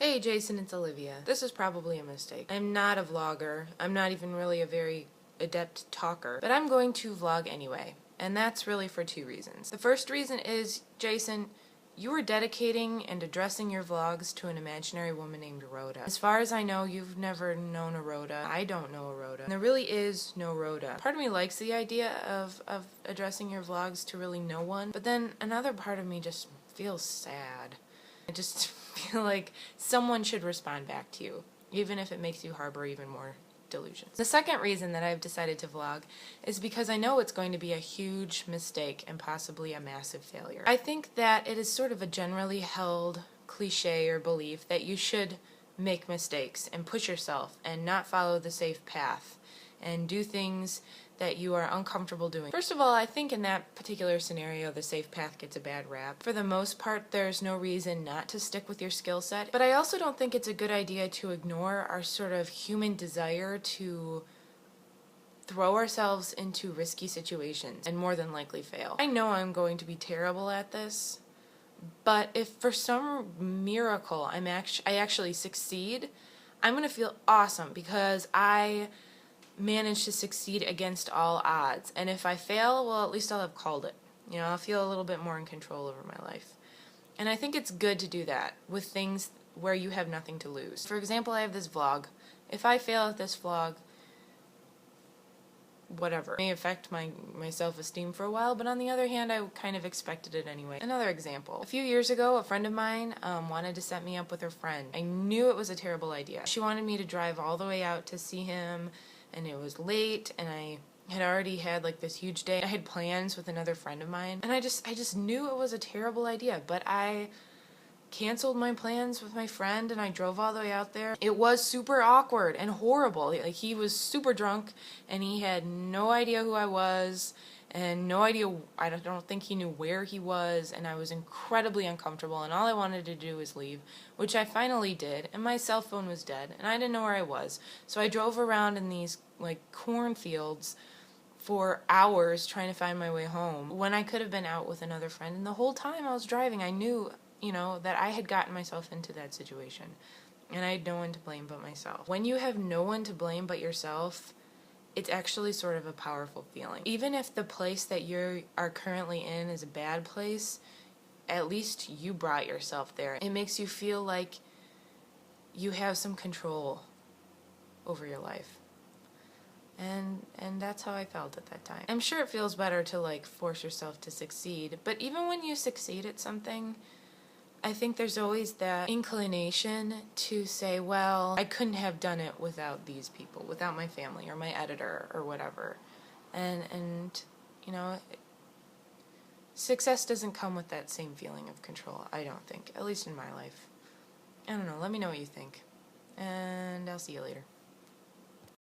Hey Jason, it's Olivia. This is probably a mistake. I'm not a vlogger. I'm not even really a very adept talker, but I'm going to vlog anyway. And that's really for two reasons. The first reason is, Jason, you are dedicating and addressing your vlogs to an imaginary woman named Rhoda. As far as I know, you've never known a Rhoda. I don't know a Rhoda. And there really is no Rhoda. Part of me likes the idea of addressing your vlogs to really no one, but then another part of me just feels sad. I just feel like someone should respond back to you, even if it makes you harbor even more delusions. The second reason that I've decided to vlog is because I know it's going to be a huge mistake and possibly a massive failure. I think that it is sort of a generally held cliche or belief that you should make mistakes and push yourself and not follow the safe path and do things that you are uncomfortable doing. First of all, I think in that particular scenario, the safe path gets a bad rap. For the most part, there's no reason not to stick with your skill set, but I also don't think it's a good idea to ignore our sort of human desire to throw ourselves into risky situations and more than likely fail. I know I'm going to be terrible at this, but if for some miracle I actually succeed, I'm going to feel awesome because I manage to succeed against all odds. And if I fail, well, at least I'll have called it. You know, I'll feel a little bit more in control over my life. And I think it's good to do that with things where you have nothing to lose. For example, I have this vlog. If I fail at this vlog, whatever. It may affect my self-esteem for a while, but on the other hand, I kind of expected it anyway. Another example. A few years ago, a friend of mine wanted to set me up with her friend. I knew it was a terrible idea. She wanted me to drive all the way out to see him, and it was late, and I had already had like this huge day. I had plans with another friend of mine, and I just knew it was a terrible idea, but I canceled my plans with my friend and I drove all the way out there. It was super awkward and horrible. Like, he was super drunk and he had no idea who I was and no idea, I don't think he knew where he was, and I was incredibly uncomfortable, and all I wanted to do was leave, which I finally did, and my cell phone was dead and I didn't know where I was. So I drove around in these like cornfields for hours trying to find my way home when I could have been out with another friend, and the whole time I was driving I knew, you know, that I had gotten myself into that situation and I had no one to blame but myself. When you have no one to blame but yourself, it's actually sort of a powerful feeling. Even if the place that you are currently in is a bad place, at least you brought yourself there. It makes you feel like you have some control over your life. And that's how I felt at that time. I'm sure it feels better to like force yourself to succeed, but even when you succeed at something, I think there's always that inclination to say, well, I couldn't have done it without these people, without my family or my editor or whatever. And you know, success doesn't come with that same feeling of control, I don't think, at least in my life. I don't know, let me know what you think, and I'll see you later.